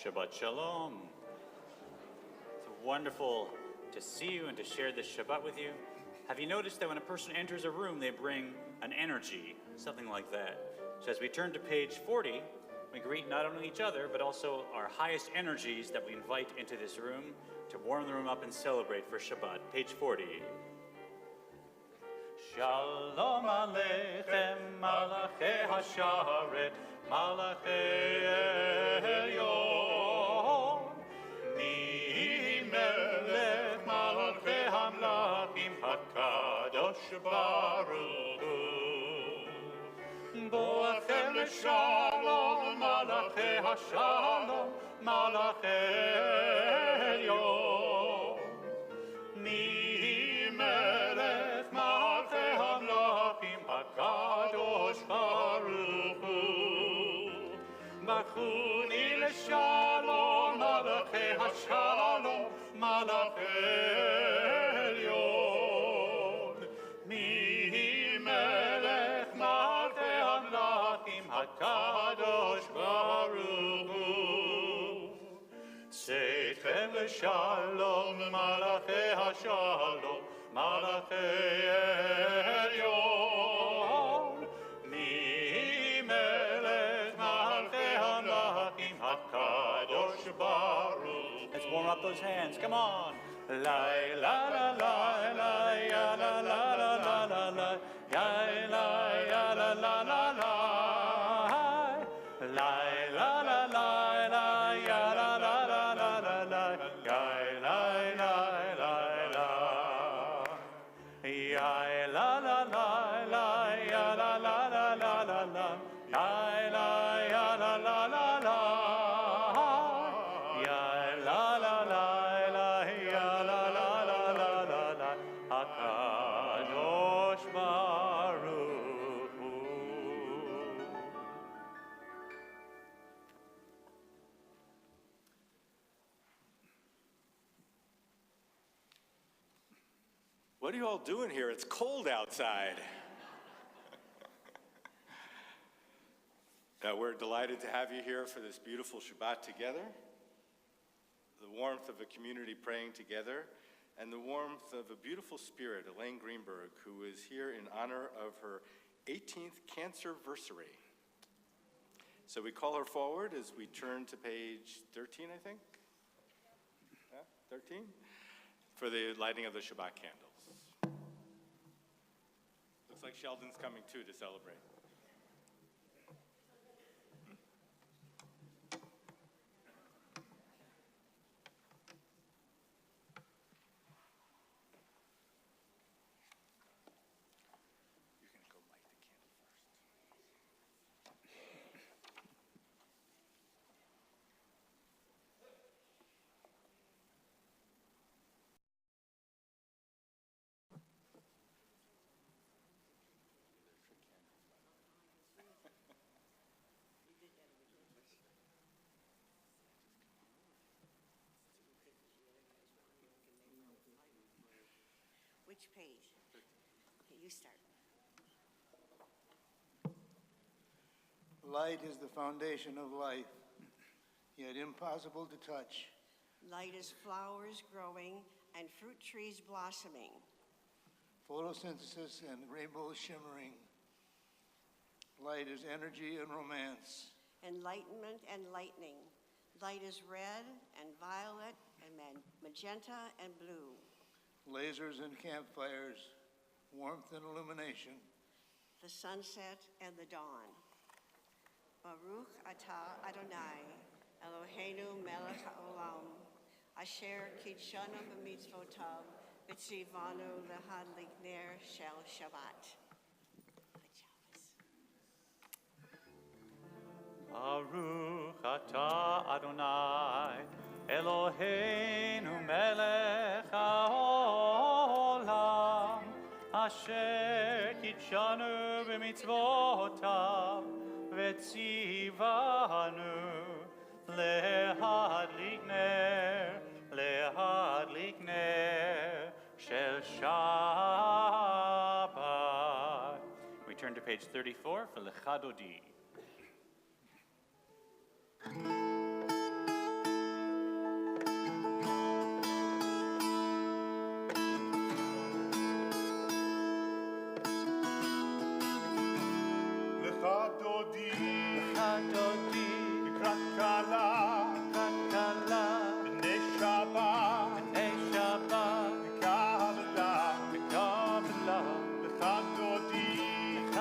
Shabbat Shalom. It's wonderful to see you and to share this Shabbat with you. Have you noticed that when a person enters a room, they bring an energy, something like that? So as we turn to page 40, we greet not only each other, but also our highest energies that we invite into this room to warm the room up and celebrate for Shabbat. Page 40. Shalom Aleichem, Malachei Hasharet, Malachei Elyon. Mi melech Malachei Hamlachim HaKadosh Baruch Hu. Boachem L'Shalom, Malachei Hashalom, Malachei Elyon. Mi melech Malachei Hamlachim HaKadosh Baruch Hu. Bachuni L'Shalom, Malachei Hashalom, Malachei Elyon. Mi melech Malachei Hamlachim HaKadosh Baruch Hu. Seitchem L'Shalom, Malachei Hashalom, Malachei Elyon. Mi melech Malachei Hamlachim HaKadosh Baruch. Let's warm up those hands. Come on. La la la la la ya la la la la la la ya la ya la la la la la la la la la ya la la la la la la ya la la la la ya la la la la ya la la la la la la ya la ya la la la la ya la la la la ya la la la la la la HaKadosh Baruch Hu. What are you all doing here? It's cold outside. We're delighted to have you here for this beautiful Shabbat together, the warmth of a community praying together, and the warmth of a beautiful spirit, Elaine Greenberg, who is here in honor of her 18th cancerversary. So we call her forward as we turn to page 13, I think? Yeah, 13? For the lighting of the Shabbat candles. Looks like Sheldon's coming too to celebrate. You're going to go light the candle Which page? Okay, you start. Light is the foundation of life, yet impossible to touch. Light is flowers growing and fruit trees blossoming. Photosynthesis and rainbows shimmering. Light is energy and romance. Enlightenment and lightning. Light is red and violet and magenta and blue. Lasers and campfires, warmth and illumination. The sunset and the dawn. Baruch atah Adonai, Eloheinu melech haolam, asher kidshanu b'mitzvotav, v'tzivanu lehadlik ner shel Shabbat. Baruch atah Adonai, Eloheinu melech haolam, asher kidshanu b'mitzvotav, v'tzivanu lehadlik ner shel Shabbat. We turn to page 34 for Lecha Dodi.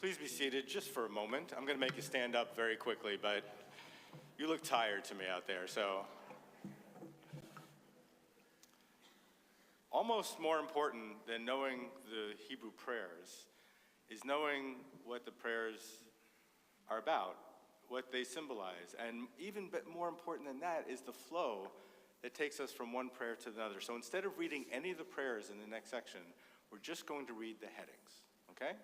Please be seated just for a moment. I'm going to make you stand up very quickly, but you look tired to me out there, so. Almost more important than knowing the Hebrew prayers is knowing what the prayers are about, what they symbolize. And even more important than that is the flow that takes us from one prayer to another. So instead of reading any of the prayers in the next section, we're just going to read the headings, okay?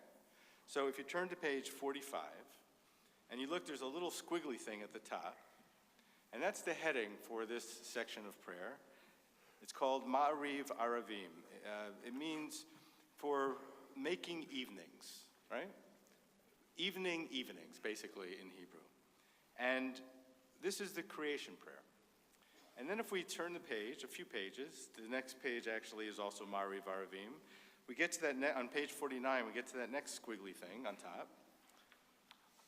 So if you turn to page 45, and you look, there's a little squiggly thing at the top, and that's the heading for this section of prayer. It's called Ma'ariv Aravim. It means for making evenings, right? Evenings, basically, in Hebrew. And this is the creation prayer. And then if we turn the page, a few pages, the next page actually is also Ma'ariv Aravim. We get to that, on page 49, we get to that next squiggly thing on top.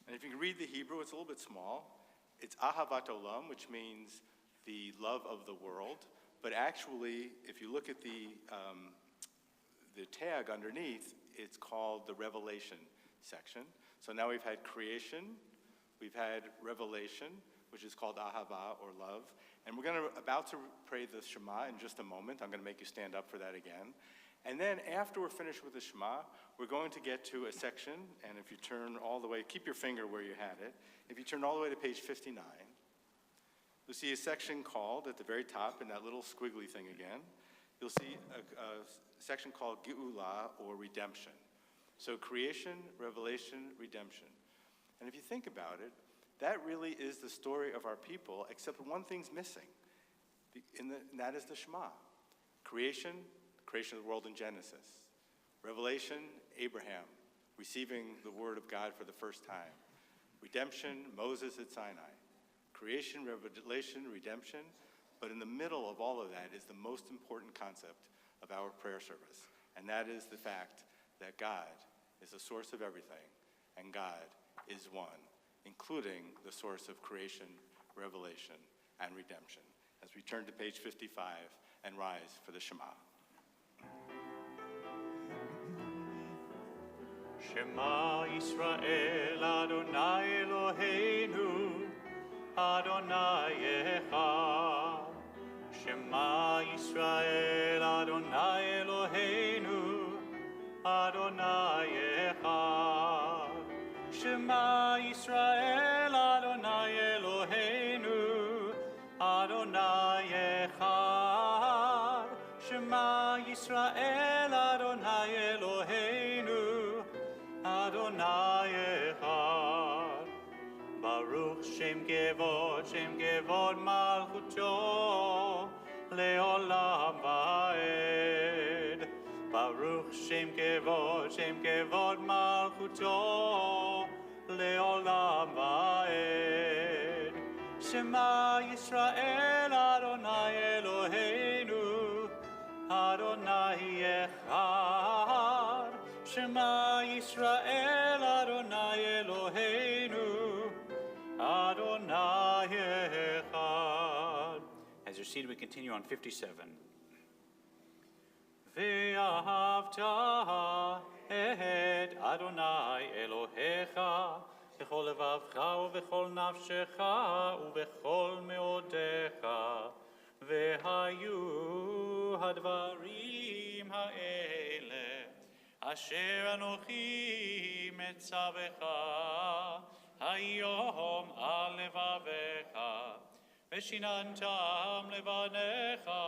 And if you can read the Hebrew, it's a little bit small. It's Ahavat Olam, which means the love of the world. But actually, if you look at the tag underneath, it's called the Revelation section. So now we've had creation, we've had revelation, which is called Ahava, or love. And we're about to pray the Shema in just a moment. I'm going to make you stand up for that again. And then after we're finished with the Shema, we're going to get to a section, and if you turn all the way, keep your finger where you had it. If you turn all the way to page 59, you'll see a section called, at the very top, in that little squiggly thing again, you'll see a section called Geula, or redemption. So creation, revelation, redemption. And if you think about it, that really is the story of our people, except one thing's missing, and that is the Shema. Creation of the world in Genesis. Revelation, Abraham, receiving the word of God for the first time. Redemption, Moses at Sinai. Creation, revelation, redemption. But in the middle of all of that is the most important concept of our prayer service. And that is the fact that God is the source of everything, and God is one, including the source of creation, revelation, and redemption. As we turn to page 55 and rise for the Shema. Shema Yisrael Adonai Eloheinu Adonai Echad. Shema Yisrael Adonai Eloheinu Adonai Echad. Shema Yisrael Adonai Eloheinu Adonai Echad. Shema Yisrael Adonai Eloheinu Adonai Echad. Baruch Shem Kevod Malchuto Leolam Vaed. Baruch Shem Kevod Malchuto Leolam Vaed. Shema Yisrael Adonai Eloheinu Adonai Echad. Shema Yisrael Adonai Eloheinu Adonai Echad. As you're seated, we continue on 57. Ve'ahavta et Adonai Elohecha b'chol levavcha u'b'chol nafshecha u'b'chol meodecha ve'hayu hadvarim ha'ele asher anochi metzavecha hayom al levavecha ve'shinantam levanecha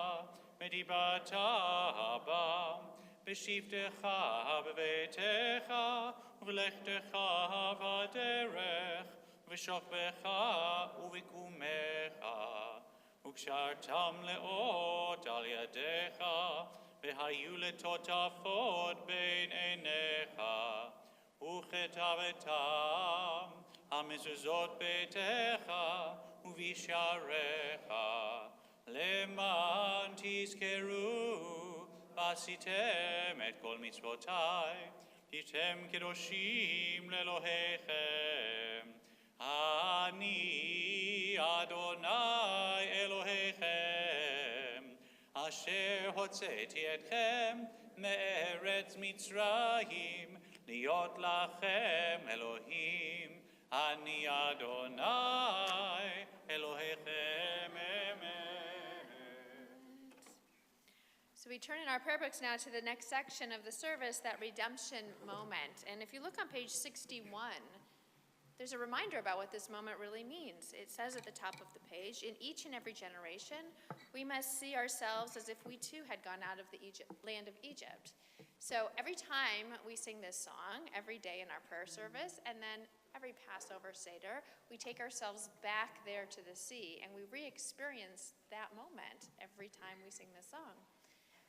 medibata bam b'shivtecha b'veitecha u'v'lechtecha v'aderech v'shokbecha u'v'kumecha u'kshartam le'ot al yadecha v'hayu letotafot bein einecha u'chetavetam hamezuzot beitecha u'visharecha leman tizkeru v'asitem et kol mitzvotai v'yitem kedoshim le'Elohechem ani Adonai Elohechem asher hotzeti etchem me'eretz Mitzrayim להיות לכם אלוהים, אני אדוני אלוהיכם אמת. So we turn in our prayer books now to the next section of the service, that redemption moment. And if you look on page 61, there's a reminder about what this moment really means. It says at the top of the page, in each and every generation, we must see ourselves as if we too had gone out of the land of Egypt. So every time we sing this song, every day in our prayer service, and then every Passover Seder, we take ourselves back there to the sea, and we re-experience that moment every time we sing this song.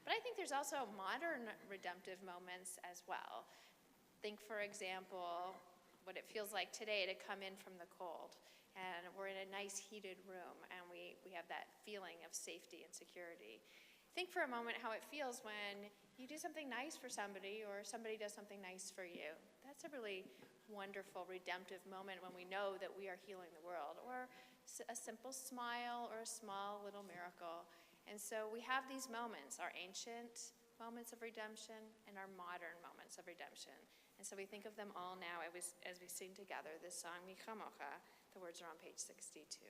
But I think there's also modern redemptive moments as well. Think, for example, what it feels like today to come in from the cold, and we're in a nice heated room, and we have that feeling of safety and security. Think for a moment how it feels when you do something nice for somebody, or somebody does something nice for you. That's a really wonderful redemptive moment when we know that we are healing the world, or a simple smile, or a small little miracle. And so we have these moments, our ancient moments of redemption and our modern moments of redemption. And so we think of them all now as we sing together this song, Mi Chamocha. The words are on page 62.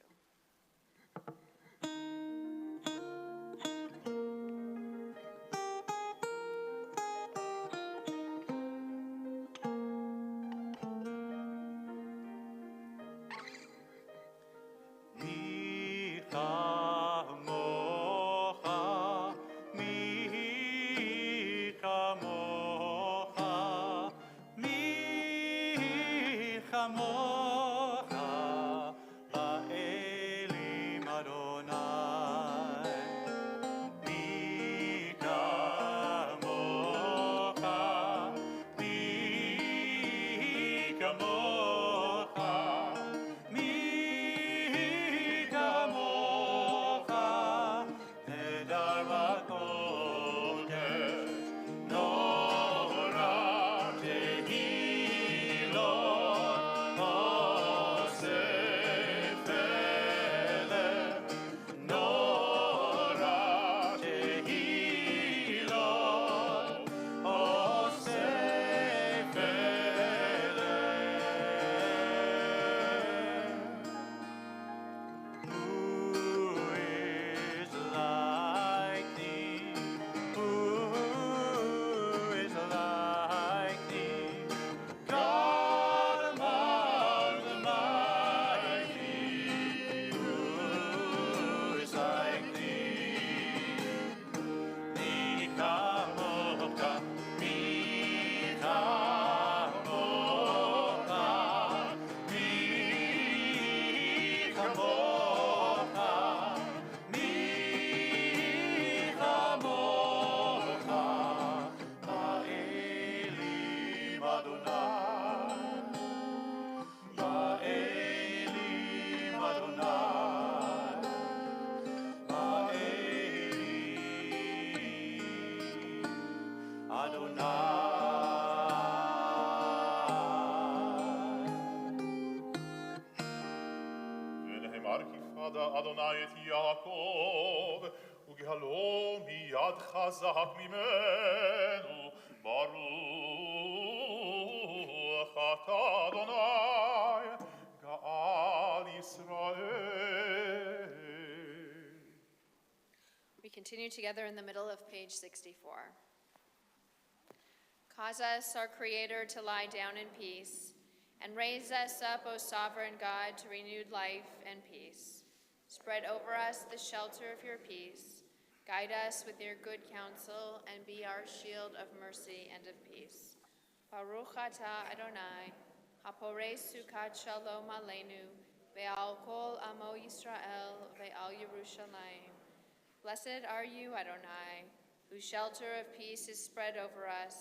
אדוני את יעקב, וגהלו מיד חזק ממנו, ברוך אתה אדוני, גאל ישראל. We continue together in the middle of page 64. Cause us, our Creator, to lie down in peace, and raise us up, O sovereign God, to renewed life and peace. Spread over us the shelter of your peace. Guide us with your good counsel, and be our shield of mercy and of peace. Baruch atah Adonai, haporei sukat shalom aleinu, ve'al kol amo Yisrael, ve'al Yerushalayim. Blessed are you, Adonai, whose shelter of peace is spread over us,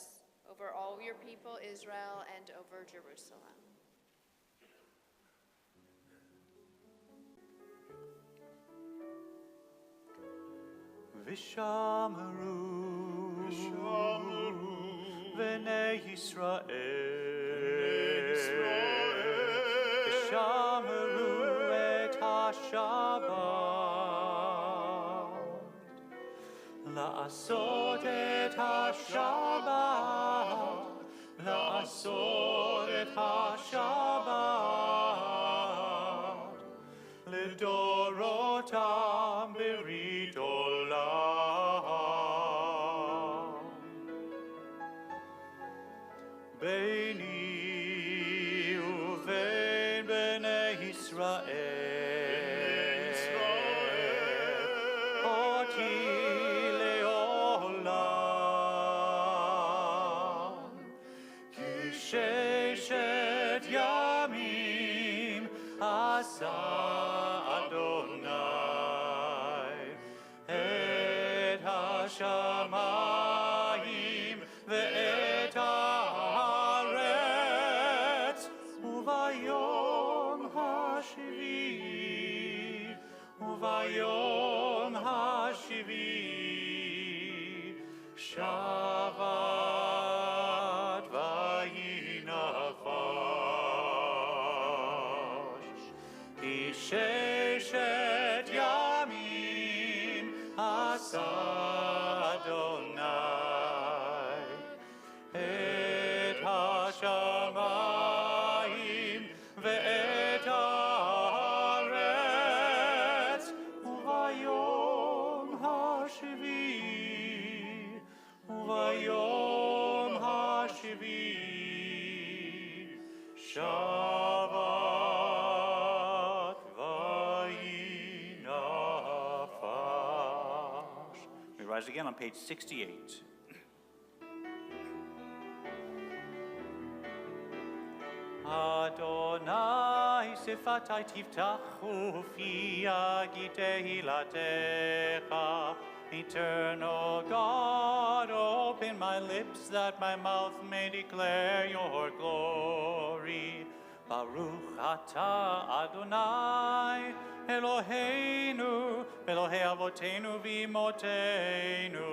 over all your people Israel, and over Jerusalem. V'shamru v'nei Yisrael v'shamru et ha-Shabbat la'asot et ha-Shabbat Masoret HaShabbat Lidorotam Berit Olam Beini uvein Bnei Yisrael Oti leolam Ki sheshet yamim asa Adonai et hashamayim ve'et haaretz uvayom hashvi Shabbat vayinafash Ki sheshet yamim asa Adonai et hashamayim ve'et haaretz uvayom hashvi Shabbat vayinafash. We rise again on page 68. Adonai sifatai tiftachu fi agi tehilatecha. Eternal God, open my lips that my mouth may declare your glory. Baruch atah Adonai, Eloheinu, Elohei avotenu v'imotenu,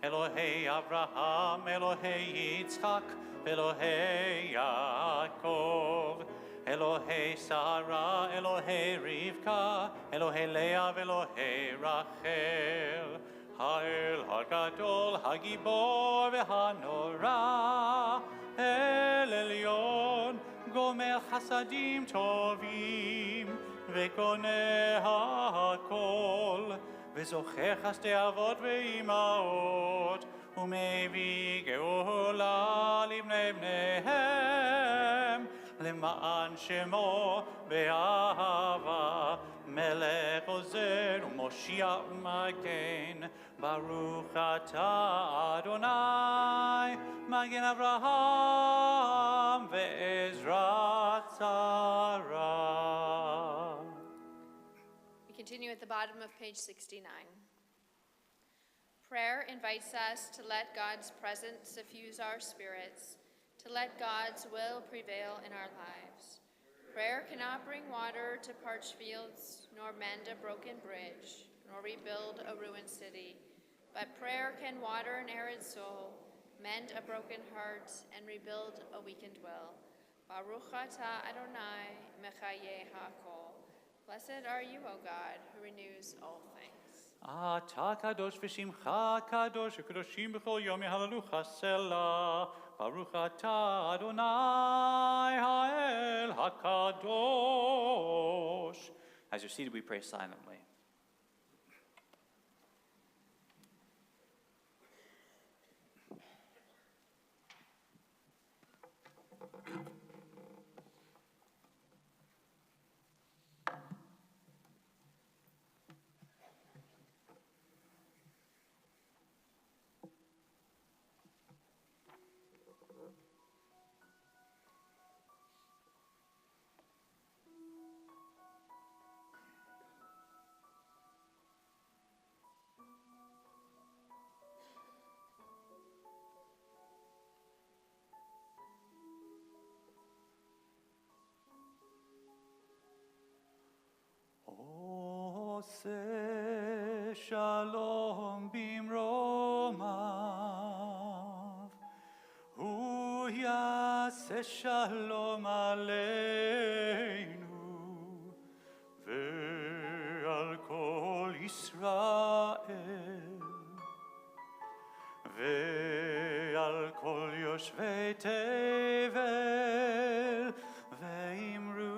Elohei Avraham, Elohei Yitzchak, Elohei Yaakov, Elohei Sarah, Elohei Rivka, Elohei Leah, Elohei Rachel, Ha'el HaGadol, HaGibor v'Hanora, El Elyon, Gomer Chasadim Tovim, V'koneh HaKol, V'zocher Chasdei Avot V'imaot, U'mevii Geula Livnei Bneihem, למען שמו באהבה, מלך עוזר ומושיע ומגן, ברוך אתה אדוני, מגן אברהם ועזרת שרה. We continue at the bottom of page 69. Prayer invites us to let God's presence suffuse our spirits, to let God's will prevail in our lives. Prayer cannot bring water to parched fields, nor mend a broken bridge, nor rebuild a ruined city. But prayer can water an arid soul, mend a broken heart, and rebuild a weakened will. Baruch atah Adonai mechaye hakol. Blessed are you, O God, who renews all things. אתה קדוש ושמך קדוש, וקדושים בכל יום יהללוך סלה. ברוך אתה אדוני האל הקדוש. As you're seated, we pray silently. עושה שלום במרומיו, הוא יעשה שלום עלינו ועל כל ישראל ועל כל יושבי תבל ואמרו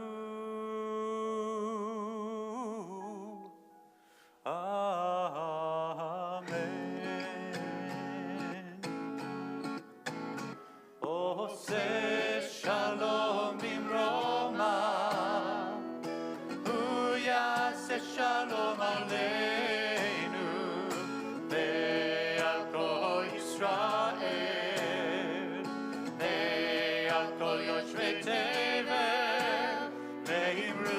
עושה שלום במרומיו, הוא יעשה שלום עלינו ועל כל ישראל ועל כל יושבי תבל ואמרו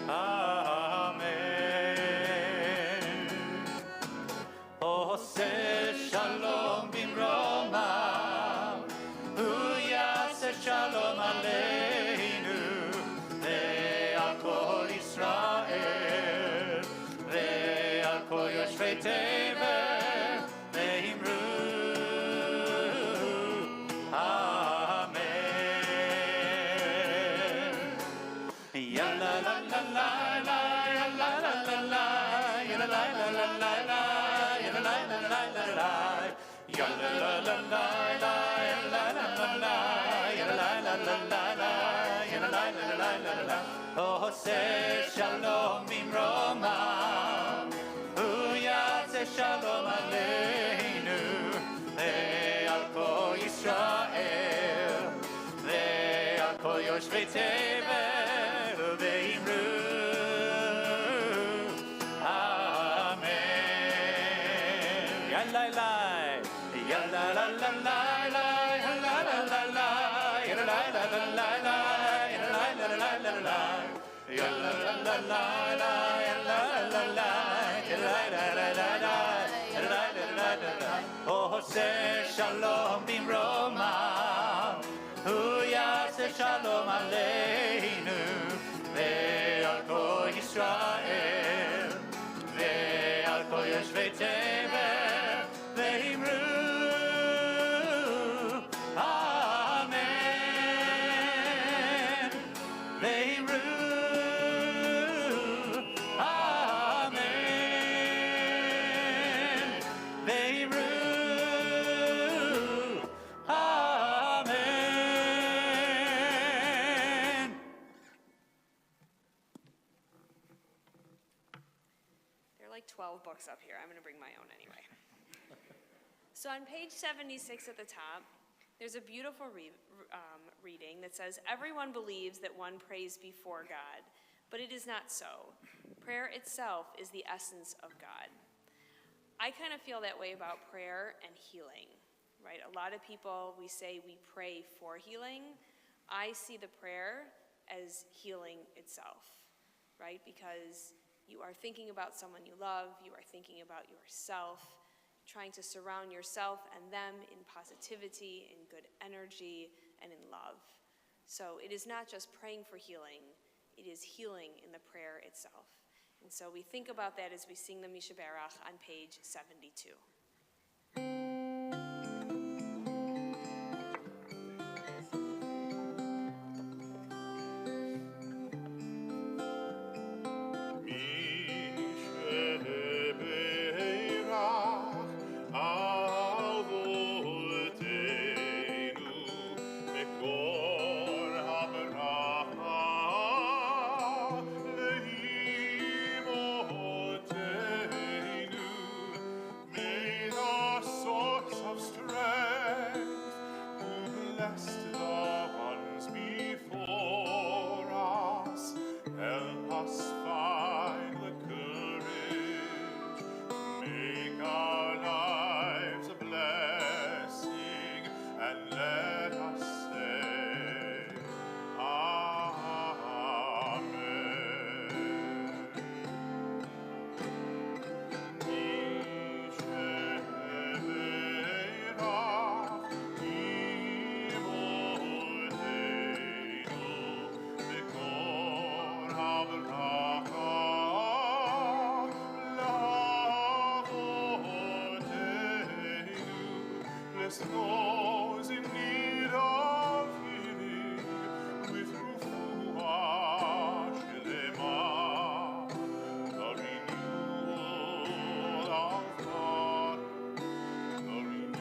אמן. עושה שלום במרומיו, הוא יעשה שלום עלינו ועל כל ישראל ועל כל יושבי תבל ואמרו אמן. יאללה לה לה לה לה יאללה לה לה לה יאללה לה לה לה לה יאללה לה לה לה לה יאללה לה לה לה לה יאללה לה לה לה יאללה לה לה לה לה יאללה לה לה לה לה עושה שלום במרומיו, הוא יעשה שלום עלינו ועל כל ישראל ועל כל יושבי תבל ואמרו אמן. יאללה יאללה לה לה לה לה יאללה לה לה לה יאללה לה לה לה לה יאללה לה לה לה לה יאללה לה לה לה לה יאללה לה לה לה יאללה לה לה לה לה יאללה לה לה לה לה עושה שלום במרומיו, הוא יעשה שלום עלינו ועל כל ישראל ועל כל יושבי תבל ואמרו אמן ואמרו אמן ואמרו amen. There are like 12 books up here. I'm going to bring my own anyway. So on page 76 at the top, there's a beautiful reading that says, "Everyone believes that one prays before God, but it is not so. Prayer itself is the essence of God." I kind of feel that way about prayer and healing, right? A lot of people, we say we pray for healing. I see the prayer as healing itself, right? Because you are thinking about someone you love, you are thinking about yourself, trying to surround yourself and them in positivity, in good energy, and in love. So it is not just praying for healing, it is healing in the prayer itself. And so we think about that as we sing the Mishaberach on page 72. Those in need of healing with Rufuah Shelema, the renewal of God, the renewal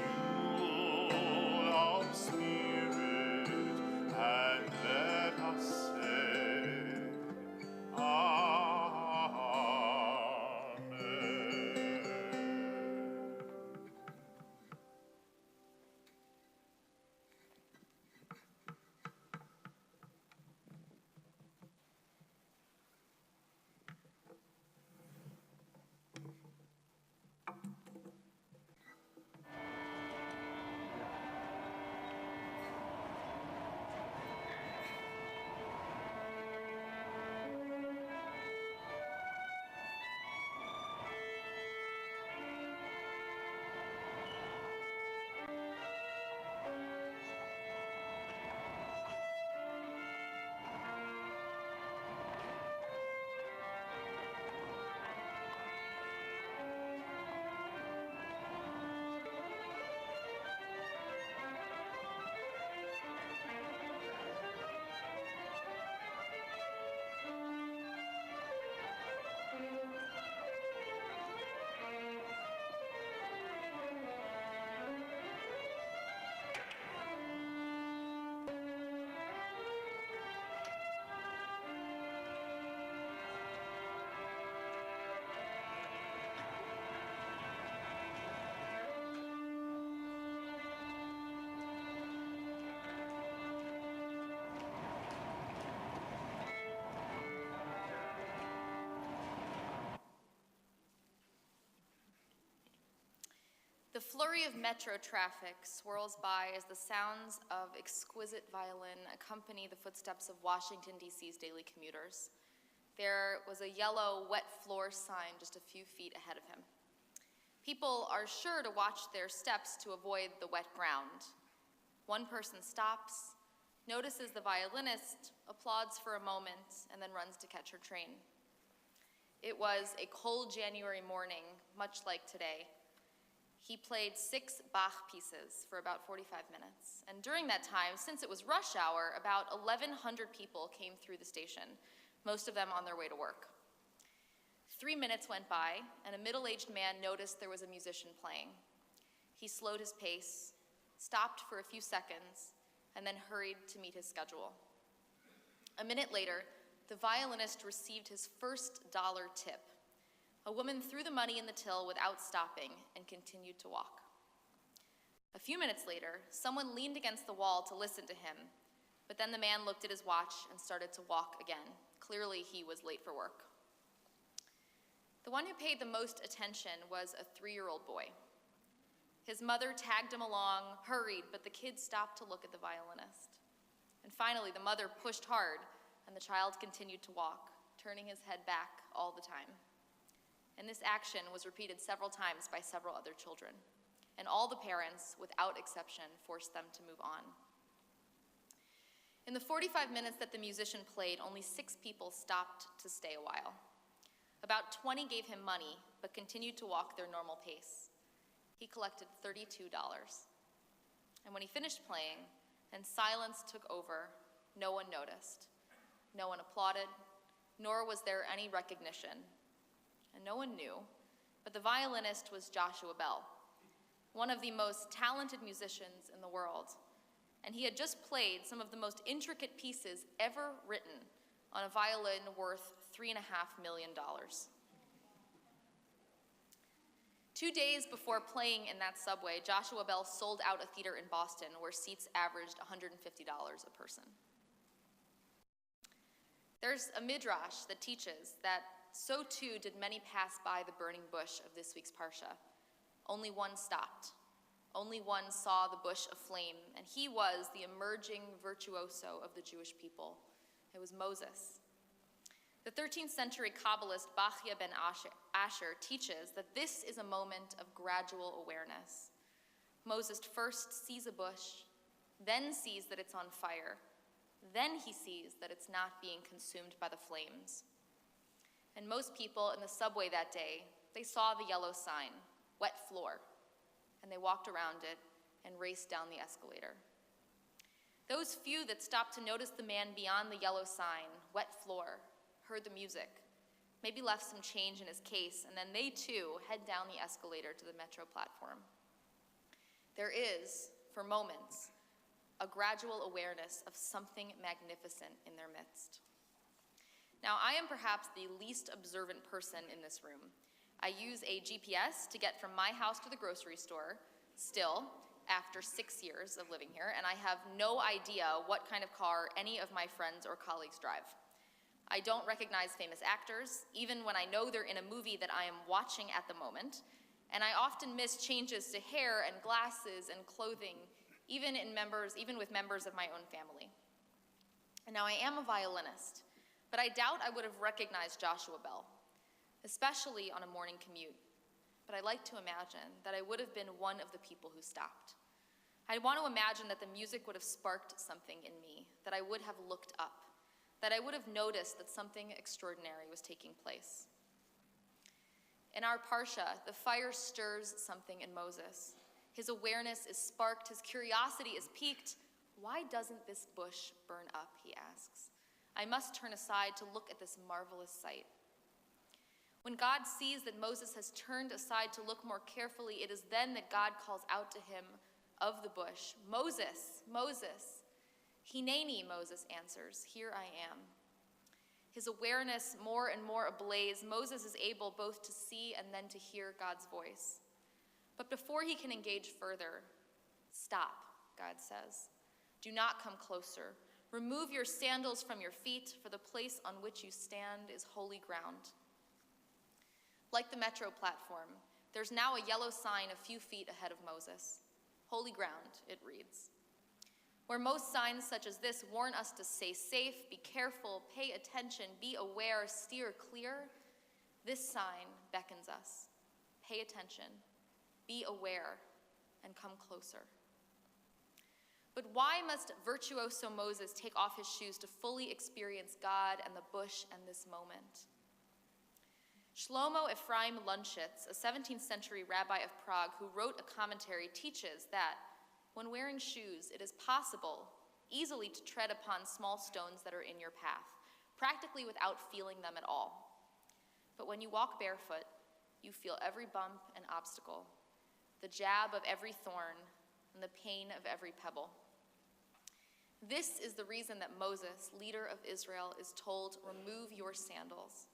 flurry of metro traffic swirls by as the sounds of exquisite violin accompany the footsteps of Washington, D.C.'s daily commuters. There was a yellow, wet floor sign just a few feet ahead of him. People are sure to watch their steps to avoid the wet ground. One person stops, notices the violinist, applauds for a moment, and then runs to catch her train. It was a cold January morning, much like today. He played 6 Bach pieces for about 45 minutes. And during that time, since it was rush hour, about 1,100 people came through the station, most of them on their way to work. 3 minutes went by, and a middle-aged man noticed there was a musician playing. He slowed his pace, stopped for a few seconds, and then hurried to meet his schedule. A minute later, the violinist received his first dollar tip. A woman threw the money in the till without stopping and continued to walk. A few minutes later, someone leaned against the wall to listen to him, but then the man looked at his watch and started to walk again. Clearly, he was late for work. The one who paid the most attention was a 3-year-old boy. His mother tagged him along, hurried, but the kid stopped to look at the violinist. And finally, the mother pushed hard, and the child continued to walk, turning his head back all the time. And this action was repeated several times by several other children. And all the parents, without exception, forced them to move on. In the 45 minutes that the musician played, only 6 people stopped to stay a while. About 20 gave him money, but continued to walk their normal pace. He collected $32. And when he finished playing, and silence took over, no one noticed. No one applauded, nor was there any recognition. And no one knew, but the violinist was Joshua Bell, one of the most talented musicians in the world. And he had just played some of the most intricate pieces ever written on a violin worth $3.5 million. 2 days before playing in that subway, Joshua Bell sold out a theater in Boston where seats averaged $150 a person. There's a midrash that teaches that so too did many pass by the burning bush of this week's Parsha. Only one stopped. Only one saw the bush aflame, and he was the emerging virtuoso of the Jewish people. It was Moses. The 13th century Kabbalist Bachya ben Asher teaches that this is a moment of gradual awareness. Moses first sees a bush, then sees that it's on fire, then he sees that it's not being consumed by the flames. And most people in the subway that day, they saw the yellow sign, wet floor, and they walked around it and raced down the escalator. Those few that stopped to notice the man beyond the yellow sign, wet floor, heard the music, maybe left some change in his case, and then they too head down the escalator to the metro platform. There is, for moments, a gradual awareness of something magnificent in their midst. Now, I am perhaps the least observant person in this room. I use a GPS to get from my house to the grocery store, still, after 6 years of living here, and I have no idea what kind of car any of my friends or colleagues drive. I don't recognize famous actors, even when I know they're in a movie that I am watching at the moment, and I often miss changes to hair and glasses and clothing, even with members of my own family. And now I am a violinist, but I doubt I would have recognized Joshua Bell, especially on a morning commute. But I like to imagine that I would have been one of the people who stopped. I want to imagine that the music would have sparked something in me, that I would have looked up, that I would have noticed that something extraordinary was taking place. In our Parsha, the fire stirs something in Moses. His awareness is sparked, his curiosity is piqued. Why doesn't this bush burn up, he asks. I must turn aside to look at this marvelous sight. When God sees that Moses has turned aside to look more carefully, it is then that God calls out to him of the bush, Moses, Moses. Hineni, Moses answers, here I am. His awareness more and more ablaze, Moses is able both to see and then to hear God's voice. But before he can engage further, stop, God says. Do not come closer. Remove your sandals from your feet, for the place on which you stand is holy ground. Like the metro platform, There's now a yellow sign a few feet ahead of Moses. Holy ground, it reads. Where most signs such as this warn us to stay safe, be careful, pay attention, be aware, steer clear, this sign beckons us. Pay attention, be aware, and come closer. But why must virtuoso Moses take off his shoes to fully experience God and the bush and this moment? Shlomo Ephraim Lunchitz, a 17th century rabbi of Prague who wrote a commentary, teaches that when wearing shoes, it is possible easily to tread upon small stones that are in your path, practically without feeling them at all. But when you walk barefoot, you feel every bump and obstacle, the jab of every thorn, and the pain of every pebble. This is the reason that Moses, leader of Israel, is told, remove your sandals.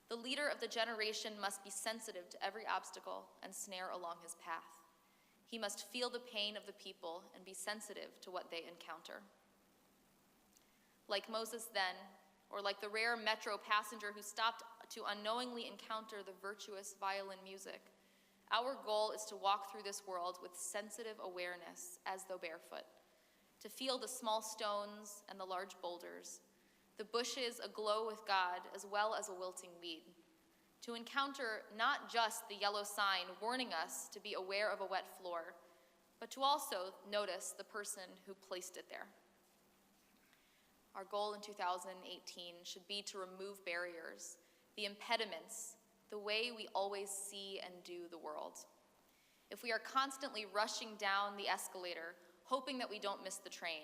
The leader of the generation must be sensitive to every obstacle and snare along his path. He must feel the pain of the people and be sensitive to what they encounter. Like Moses then, or like the rare metro passenger who stopped to unknowingly encounter the virtuous violin music, our goal is to walk through this world with sensitive awareness as though barefoot, to feel the small stones and the large boulders, the bushes aglow with God as well as a wilting weed, to encounter not just the yellow sign warning us to be aware of a wet floor, but to also notice the person who placed it there. Our goal in 2018 should be to remove barriers, the impediments, the way we always see and do the world. If we are constantly rushing down the escalator, hoping that we don't miss the train,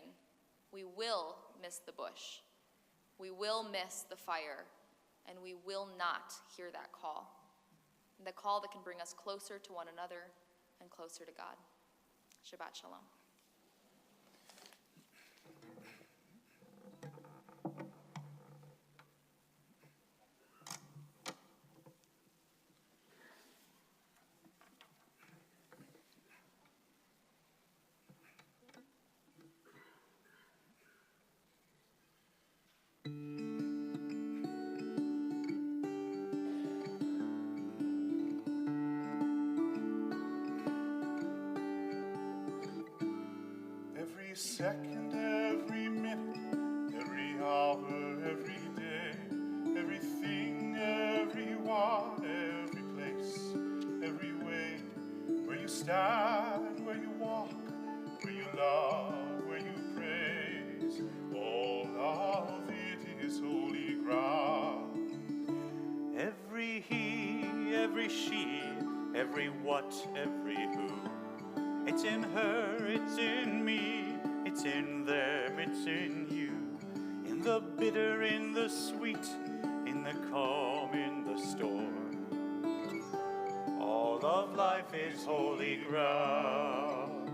we will miss the bush. We will miss the fire, and we will not hear that call. The call that can bring us closer to one another and closer to God. Shabbat Shalom. Every second, every minute, every hour, every day, everything, everyone, every place, every way, where you stand, where you walk, where you love, where you praise, all of it is holy ground. Every he, every she, every what, every who. It's in her, it's in me, it's in them, it's in you. In the bitter, in the sweet, in the calm, in the storm. All of life is holy ground.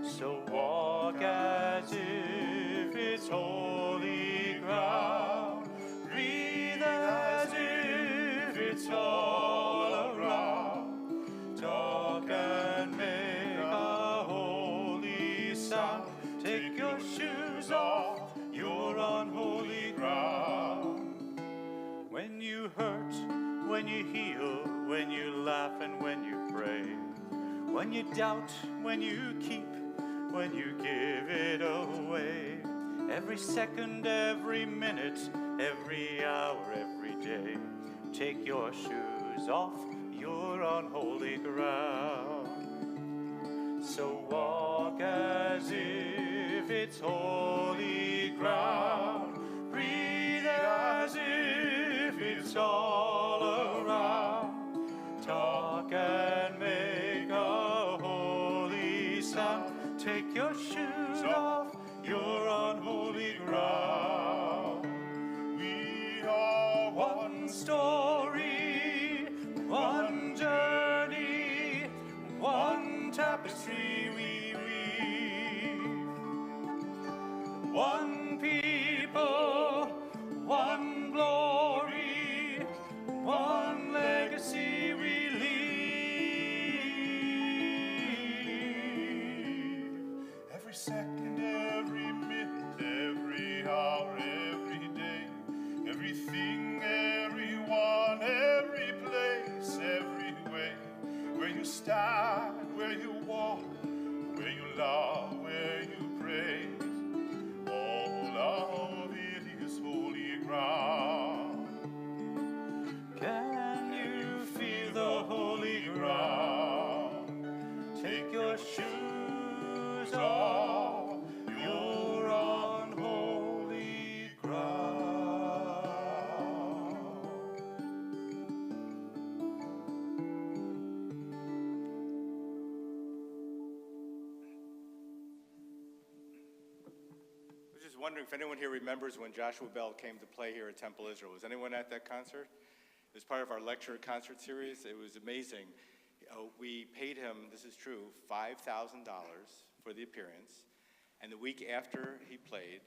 So walk as if it's holy ground. Breathe as if it's all around. Talk and make take your shoes off, you're on holy ground. When you hurt, when you heal, when you laugh and when you pray, when you doubt, when you keep, when you give it away, every second, every minute, every hour, every day, take your shoes off, you're on holy ground. So walk as if it's holy ground. Breathe as if it's all around. Talk and make a holy sound. Take your shoes off, you're on holy ground. We are one story, one journey, one tapestry we weave. stand, where you walk, where you love, where you praise. All of it is holy ground. Can you feel the holy ground? Take your shoes off, you're on holy ground. I was just wondering if anyone here remembers when Joshua Bell came to play here at Temple Israel. Was anyone at that concert? It was part of our lecture concert series. It was amazing. We paid him, this is true, $5,000 for the appearance. And the week after he played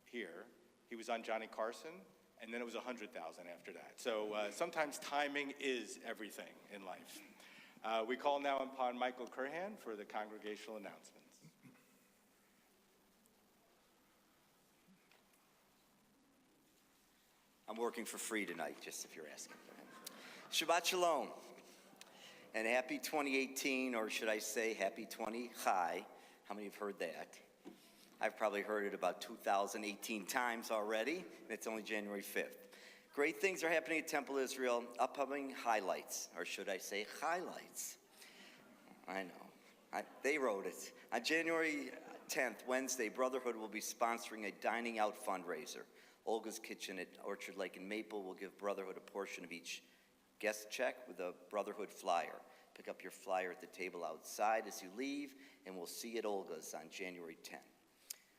here, he was on Johnny Carson, and then it was $100,000 after that. So sometimes timing is everything in life. We call now upon Michael Curhan for the congregational announcements. I'm working for free tonight, just if you're asking. Shabbat Shalom, and happy 2018, or should I say happy 20 Chai. How many have heard that? I've probably heard it about 2,018 times already, and it's only January 5th. Great things are happening at Temple Israel. Upcoming highlights, or should I say highlights? I know, they wrote it. On January 10th, Wednesday, Brotherhood will be sponsoring a dining out fundraiser. Olga's Kitchen at Orchard Lake and Maple will give Brotherhood a portion of each guest check with a Brotherhood flyer. Pick up your flyer at the table outside as you leave, and we'll see you at Olga's on January 10th.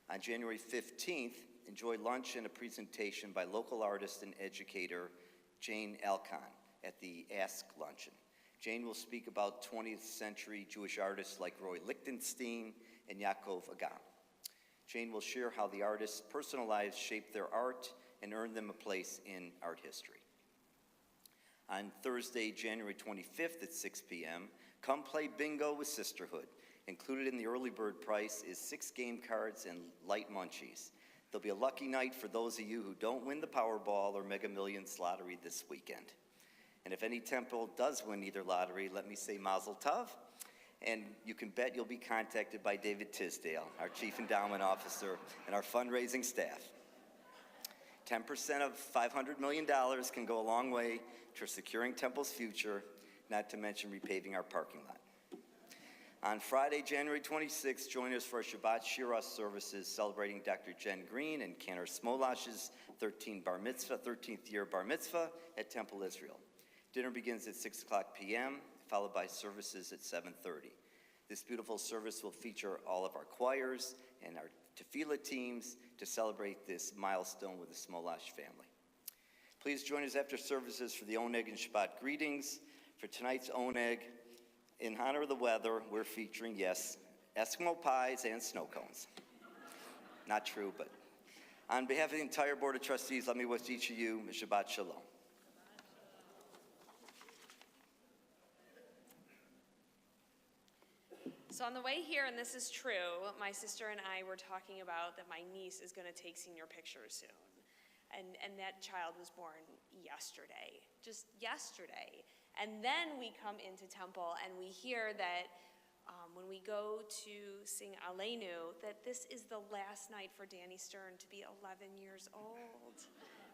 On January 15th, enjoy lunch and a presentation by local artist and educator Jane Alcon at the Ask Luncheon. Jane will speak about 20th century Jewish artists like Roy Lichtenstein and Yaakov Agam. Jane will share how the artists' personal lives shaped their art and earned them a place in art history. On Thursday, January 25th at 6 p.m., come play bingo with Sisterhood. Included in the early bird price is 6 game cards and light munchies. There'll be a lucky night for those of you who don't win the Powerball or Mega Millions lottery this weekend. And if any temple does win either lottery, let me say Mazel Tov. And you can bet you'll be contacted by David Tisdale, our Chief Endowment Officer, and our fundraising staff. 10% of $500 million can go a long way to securing Temple's future, not to mention repaving our parking lot. On Friday, January 26th, join us for Shabbat Shirah services celebrating Dr. Jen Green and Cantor Smolash's 13th year bar mitzvah at Temple Israel. Dinner begins at 6 o'clock p.m., followed by services at 7:30. This beautiful service will feature all of our choirs and our tefillah teams to celebrate this milestone with the Smolash family. Please join us after services for the Oneg and Shabbat greetings. For tonight's Oneg, in honor of the weather, we're featuring, yes, Eskimo pies and snow cones. Not true, but on behalf of the entire Board of Trustees, let me wish each of you Shabbat Shalom. So on the way here, and this is true, my sister and I were talking about that my niece is going to take senior pictures soon. And that child was born yesterday, just yesterday. And then we come into Temple and we hear that when we go to sing Aleinu, that this is the last night for Danny Stern to be 11 years old.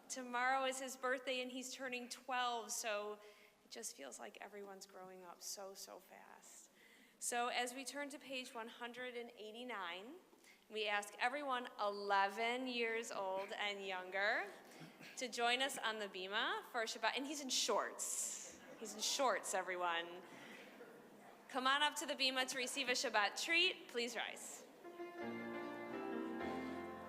Tomorrow is his birthday and he's turning 12, so it just feels like everyone's growing up so fast. So as we turn to page 189, we ask everyone 11 years old and younger to join us on the bima for Shabbat. And he's in shorts. He's in shorts, everyone. Come on up to the bima to receive a Shabbat treat. Please rise.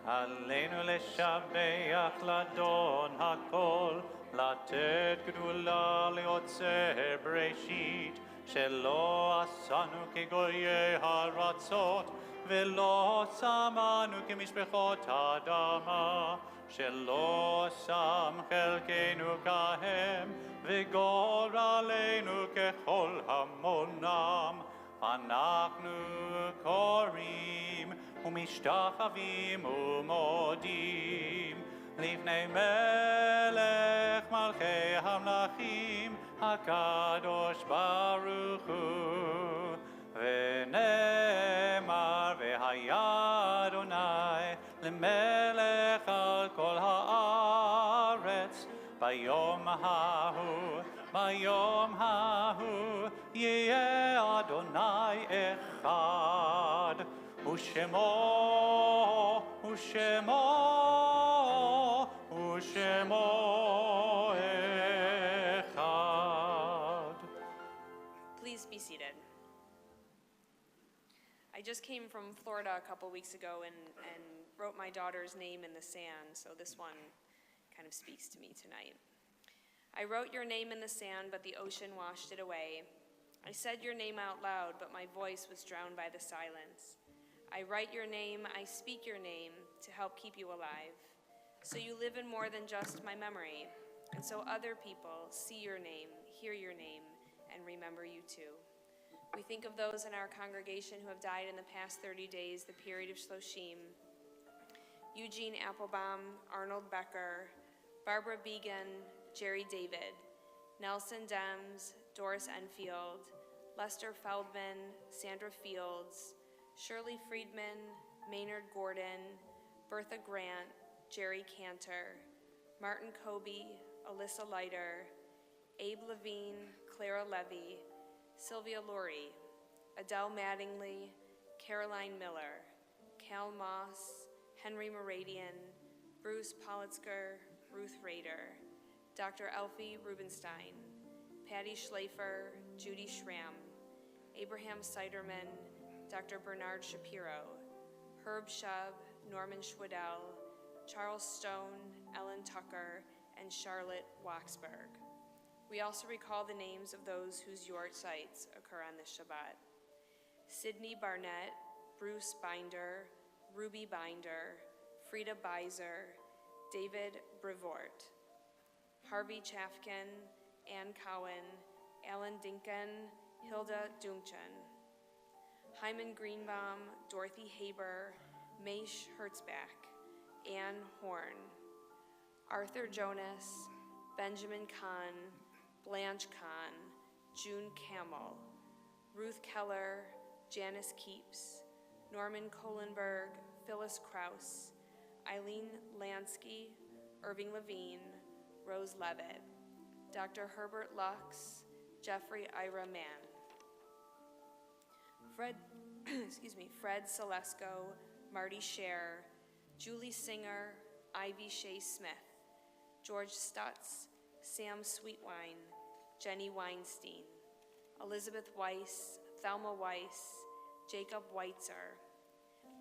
עלינו לשבח לאדון הכל, לתת גדולה ליוצר בראשית, שלא עשנו כגויי הארצות, ולא שמנו כמשפחות האדמה, שלא שם חלקנו כהם, וגורלנו ככל המונם. אנחנו קוראים ומשתחווים ומודים לפני מלך מלכי המלכים HaKadosh Baruch Hu. ונאמר והיה אדוני למלך על כל הארץ ביום ההוא יהיה אדוני אחד ושמו אחד. Please be seated. I just came from Florida a couple weeks ago and wrote my daughter's name in the sand, so this one kind of speaks to me tonight. I wrote your name in the sand, but the ocean washed it away. I said your name out loud, but my voice was drowned by the silence. I write your name, I speak your name to help keep you alive. So you live in more than just my memory, and so other people see your name, hear your name, and remember you too. We think of those in our congregation who have died in the past 30 days, the period of Shloshim. Eugene Applebaum, Arnold Becker, Barbara Began, Jerry David, Nelson Dems, Doris Enfield, Lester Feldman, Sandra Fields, Shirley Friedman, Maynard Gordon, Bertha Grant, Jerry Cantor, Martin Kobe, Alyssa Leiter, Abe Levine, Clara Levy, Sylvia Laurie, Adele Mattingly, Caroline Miller, Cal Moss, Henry Moradian, Bruce Politzker, Ruth Rader, Dr. Elfie Rubenstein, Patty Schlafer, Judy Schramm, Abraham Siderman, Dr. Bernard Shapiro, Herb Shub, Norman Schwedel, Charles Stone, Ellen Tucker, and Charlotte Waxberg. We also recall the names of those whose yortzites occur on this Shabbat. Sydney Barnett, Bruce Binder, Ruby Binder, Frida Beiser, David Brevoort, Harvey Chafkin, Ann Cowan, Alan Dinkin, Hilda Dunchen, Hyman Greenbaum, Dorothy Haber, Maish Hertzbach, Ann Horn, Arthur Jonas, Benjamin Kahn, Blanche Kahn, June Camel, Ruth Keller, Janice Keeps, Norman Kohlenberg, Phyllis Kraus, Eileen Lansky, Irving Levine, Rose Levitt, Dr. Herbert Lux, Jeffrey Ira Mann, Fred Celesco, Marty Scher, Julie Singer, Ivy Shea Smith, George Stutz, Sam Sweetwine, Jenny Weinstein, Elizabeth Weiss, Thelma Weiss, Jacob Weitzer,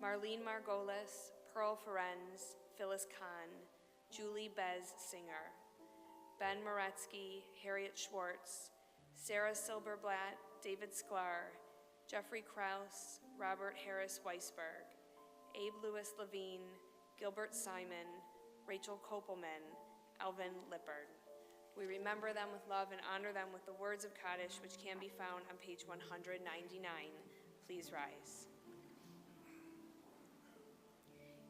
Marlene Margolis, Pearl Ferenz, Phyllis Kahn, Julie Bez Singer, Ben Moretsky, Harriet Schwartz, Sarah Silberblatt, David Sklar, Jeffrey Krause, Robert Harris Weisberg, Abe Lewis Levine, Gilbert Simon, Rachel Kopelman, Alvin Lippard. We remember them with love and honor them with the words of Kaddish, which can be found on page 199. Please rise.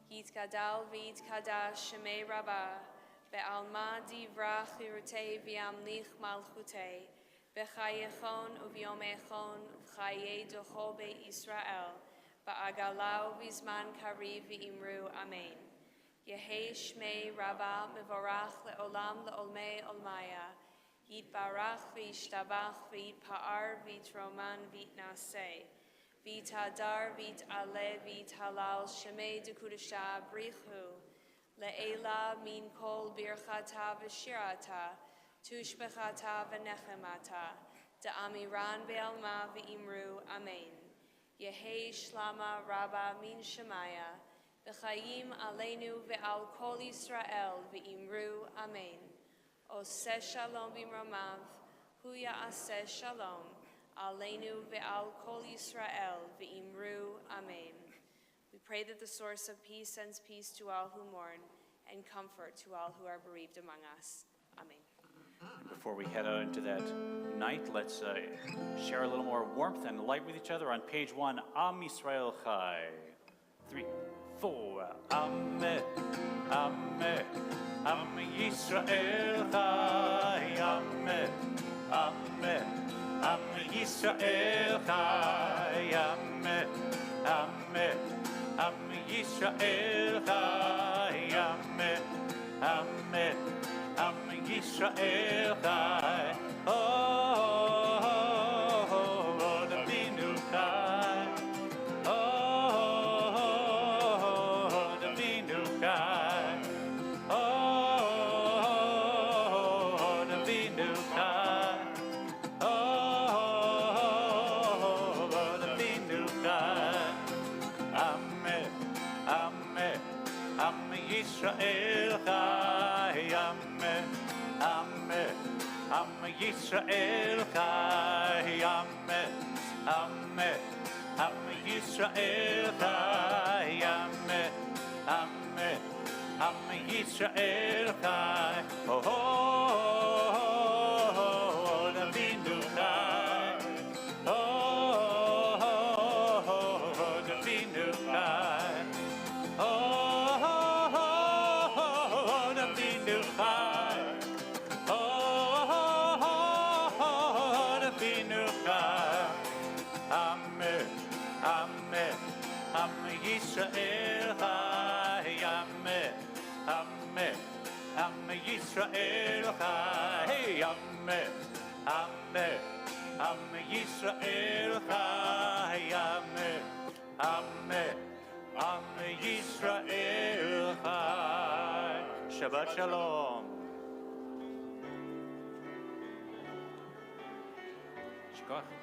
Yitkadal v'yitkadash shemei Rabbah, be'alma divra chirutei v'yamlich malchutei, b'chayechon u'v'yomechon v'chayei docho be'Yisrael, ba'agalau v'zman kariv v'imru amen. Yehei Shmei Rabbah Mevorach Le'olam Le'olmei Olmaya, Yitbarach V'yishtabach V'yitpa'ar V'yitroman V'yitnaseh, V'yitadar V'yit'aleh V'yithalal Shemei Dekudasha Brichu, Le'ela Min Kol Birchata V'shirata, Tushbechata V'nechemata, Da'amiran Be'alma V'imru Amen. Yehei Shlama Rabbah Min Shemaya, V'chayim aleinu ve'al kol Yisrael v'imru amen. Oseh shalom b'mromav, hu ya'aseh shalom, aleinu ve'al kol Yisrael v'imru amen. We pray that the source of peace sends peace to all who mourn and comfort to all who are bereaved among us. Amen. Before we head out into that night, let's share a little more warmth and light with each other on page 1, Am Yisrael Chai. 3, 4, Amen, Amen, Am Yisrael Chai, Amen, Amen. Yisrael Chai, Amen, Amen. Am Yisrael Chai, Amen, Amen. Am Yisrael Chai, oh, the Binu Chai, oh, the Binu Chai, oh, the Binu Chai, oh, the Binu Chai. Amen, Amen, Am Yisrael Chai, Amen, Amen, Am Yisrael Chai, Amen, Amen, Am Yisrael Chai, Amen, Amen, Am Yisrael Chai, oh, the Binu Chai, oh, the Binu Chai, oh, the Binu Chai, oh, the Binu Chai, Amen, Amen, Am Yisrael Chai, Amen, Amen, Am Yisrael Chai, hey, Amen, Amen, Am Yisrael Chai, Amen, Amen, Am Yisrael Chai. Shabbat Shalom. Shkoch.